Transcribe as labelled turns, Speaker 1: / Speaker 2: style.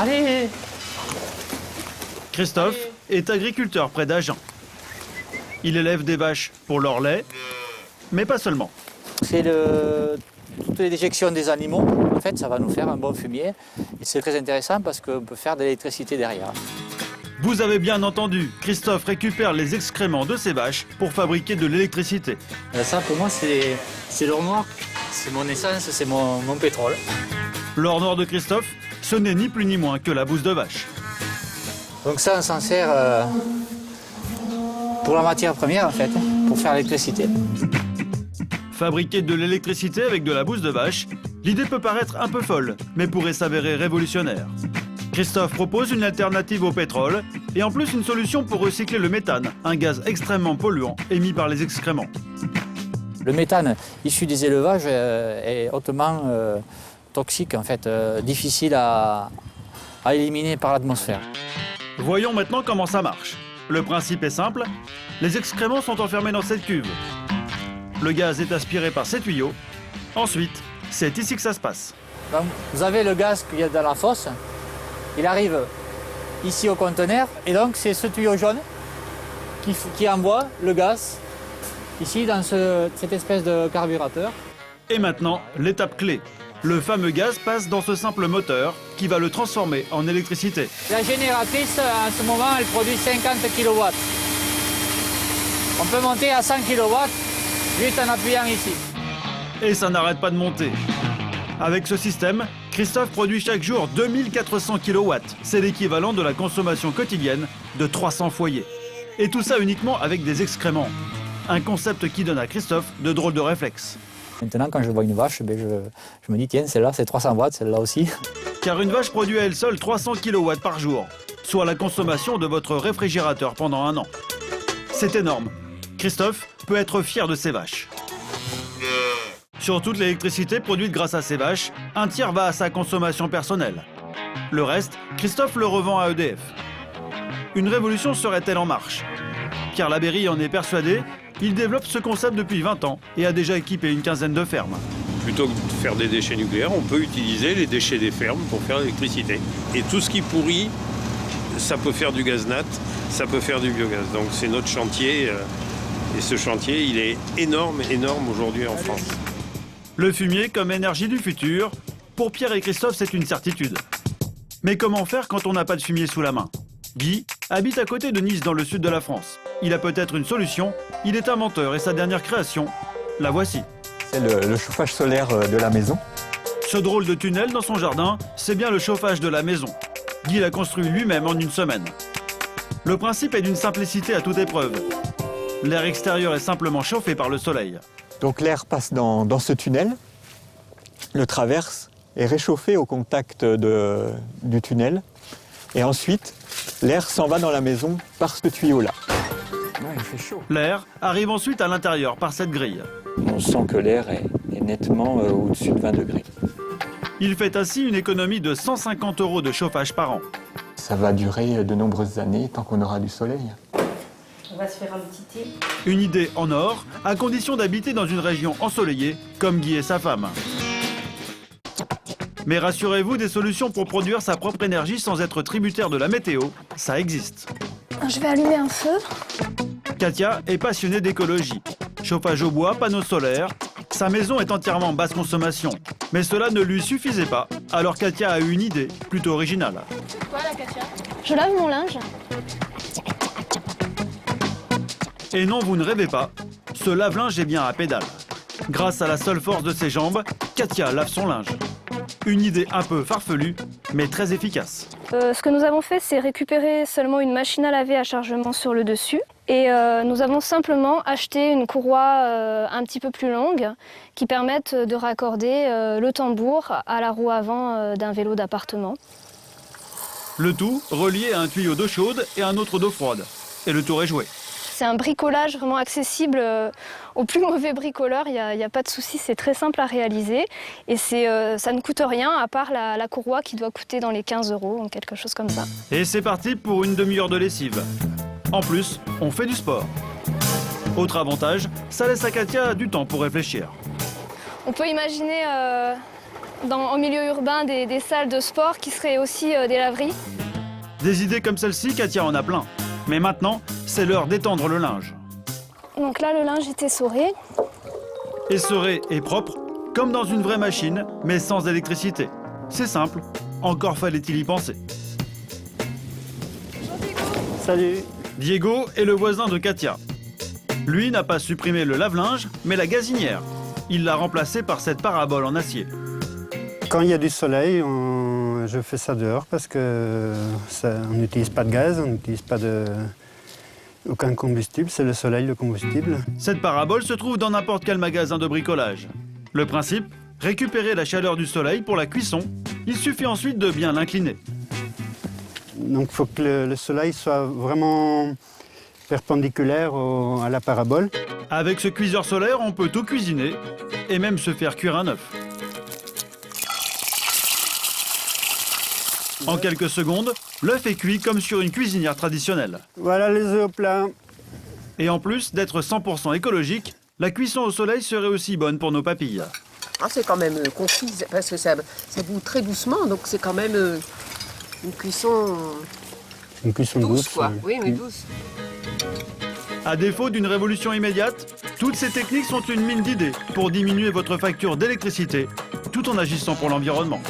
Speaker 1: Allez!
Speaker 2: Christophe est agriculteur près d'Agen. Il élève des vaches pour leur lait, mais pas seulement.
Speaker 1: C'est toutes les déjections des animaux. En fait, ça va nous faire un bon fumier. Et c'est très intéressant parce qu'on peut faire de l'électricité derrière.
Speaker 2: Vous avez bien entendu, Christophe récupère les excréments de ses vaches pour fabriquer de l'électricité.
Speaker 1: Ça, pour moi, c'est l'or noir. C'est mon essence, c'est mon pétrole.
Speaker 2: L'or noir de Christophe, ce n'est ni plus ni moins que la bouse de vache.
Speaker 1: Donc ça, on s'en sert pour la matière première, en fait, pour faire l'électricité.
Speaker 2: Fabriquer de l'électricité avec de la bouse de vache, l'idée peut paraître un peu folle, mais pourrait s'avérer révolutionnaire. Christophe propose une alternative au pétrole et en plus une solution pour recycler le méthane, un gaz extrêmement polluant émis par les excréments.
Speaker 1: Le méthane issu des élevages est hautement toxique, en fait, difficile à éliminer par l'atmosphère.
Speaker 2: Voyons maintenant comment ça marche. Le principe est simple, les excréments sont enfermés dans cette cuve. Le gaz est aspiré par ces tuyaux. Ensuite, c'est ici que ça se passe.
Speaker 1: Donc, vous avez le gaz qu'il y a dans la fosse, il arrive ici au conteneur, et donc c'est ce tuyau jaune qui envoie le gaz ici dans cette espèce de carburateur.
Speaker 2: Et maintenant, l'étape clé. Le fameux gaz passe dans ce simple moteur qui va le transformer en électricité.
Speaker 1: La génératrice, en ce moment, elle produit 50 kW. On peut monter à 100 kW juste en appuyant ici.
Speaker 2: Et ça n'arrête pas de monter. Avec ce système, Christophe produit chaque jour 2400 kW. C'est l'équivalent de la consommation quotidienne de 300 foyers. Et tout ça uniquement avec des excréments. Un concept qui donne à Christophe de drôles de réflexes.
Speaker 1: Maintenant, quand je vois une vache, je me dis, tiens, celle-là, c'est 300 watts, celle-là aussi.
Speaker 2: Car une vache produit à elle seule 300 kW par jour, soit la consommation de votre réfrigérateur pendant un an. C'est énorme. Christophe peut être fier de ses vaches. Sur toute l'électricité produite grâce à ses vaches, un tiers va à sa consommation personnelle. Le reste, Christophe le revend à EDF. Une révolution serait-elle en marche? Pierre Labéry en est persuadé. Il développe ce concept depuis 20 ans et a déjà équipé une quinzaine de fermes.
Speaker 3: Plutôt que de faire des déchets nucléaires, on peut utiliser les déchets des fermes pour faire l'électricité. Et tout ce qui pourrit, ça peut faire du gaz nat, ça peut faire du biogaz. Donc c'est notre chantier. Et ce chantier, il est énorme aujourd'hui en France.
Speaker 2: Le fumier comme énergie du futur, pour Pierre et Christophe, c'est une certitude. Mais comment faire quand on n'a pas de fumier sous la main? Guy habite à côté de Nice dans le sud de la France. Il a peut-être une solution, il est inventeur et sa dernière création, la voici.
Speaker 4: C'est le chauffage solaire de la maison.
Speaker 2: Ce drôle de tunnel dans son jardin, c'est bien le chauffage de la maison. Guy l'a construit lui-même en une semaine. Le principe est d'une simplicité à toute épreuve. L'air extérieur est simplement chauffé par le soleil.
Speaker 4: Donc l'air passe dans ce tunnel, le traverse, est réchauffé au contact du tunnel. Et ensuite, l'air s'en va dans la maison par ce tuyau-là. Ouais, il fait chaud.
Speaker 2: L'air arrive ensuite à l'intérieur par cette grille.
Speaker 1: On sent que l'air est nettement au-dessus de 20 degrés.
Speaker 2: Il fait ainsi une économie de 150 € de chauffage par an.
Speaker 4: Ça va durer de nombreuses années tant qu'on aura du soleil.
Speaker 5: On va se faire un petit thé.
Speaker 2: Une idée en or, à condition d'habiter dans une région ensoleillée, comme Guy et sa femme. Mais rassurez-vous, des solutions pour produire sa propre énergie sans être tributaire de la météo, ça existe.
Speaker 5: Je vais allumer un feu.
Speaker 2: Katia est passionnée d'écologie. Chauffage au bois, panneaux solaires, sa maison est entièrement basse consommation. Mais cela ne lui suffisait pas, alors Katia a eu une idée plutôt originale.
Speaker 5: Quoi là, Katia? Je lave mon linge.
Speaker 2: Et non, vous ne rêvez pas, ce lave-linge est bien à pédale. Grâce à la seule force de ses jambes, Katia lave son linge. Une idée un peu farfelue, mais très efficace.
Speaker 5: Ce que nous avons fait, c'est récupérer seulement une machine à laver à chargement sur le dessus. Et nous avons simplement acheté une courroie un petit peu plus longue qui permette de raccorder le tambour à la roue avant d'un vélo d'appartement.
Speaker 2: Le tout relié à un tuyau d'eau chaude et un autre d'eau froide. Et le tour est joué.
Speaker 5: C'est un bricolage vraiment accessible aux plus mauvais bricoleurs, il n'y a pas de souci, c'est très simple à réaliser. Et ça ne coûte rien à part la courroie qui doit coûter dans les 15 €, quelque chose comme ça.
Speaker 2: Et c'est parti pour une demi-heure de lessive. En plus, on fait du sport. Autre avantage, ça laisse à Katia du temps pour réfléchir.
Speaker 5: On peut imaginer en milieu urbain des salles de sport qui seraient aussi des laveries.
Speaker 2: Des idées comme celle-ci, Katia en a plein. Mais maintenant, c'est l'heure d'étendre le linge.
Speaker 5: Donc là, le linge est essoré.
Speaker 2: Essoré et propre, comme dans une vraie machine, mais sans électricité. C'est simple, encore fallait-il y penser.
Speaker 4: Salut.
Speaker 2: Diego est le voisin de Katia. Lui n'a pas supprimé le lave-linge, mais la gazinière. Il l'a remplacée par cette parabole en acier.
Speaker 6: Quand il y a du soleil, je fais ça dehors parce que on n'utilise pas de gaz, on n'utilise pas aucun combustible, c'est le soleil le combustible.
Speaker 2: Cette parabole se trouve dans n'importe quel magasin de bricolage. Le principe, récupérer la chaleur du soleil pour la cuisson. Il suffit ensuite de bien l'incliner.
Speaker 6: Donc il faut que le soleil soit vraiment perpendiculaire à la parabole.
Speaker 2: Avec ce cuiseur solaire, on peut tout cuisiner et même se faire cuire un œuf. En quelques secondes, l'œuf est cuit comme sur une cuisinière traditionnelle.
Speaker 6: Voilà les œufs au plat.
Speaker 2: Et en plus d'être 100% écologique, la cuisson au soleil serait aussi bonne pour nos papilles.
Speaker 7: Ah, c'est quand même confit parce que ça bout très doucement, donc c'est quand même une cuisson douce, quoi. Oui, mais douce.
Speaker 2: À défaut d'une révolution immédiate, toutes ces techniques sont une mine d'idées pour diminuer votre facture d'électricité tout en agissant pour l'environnement.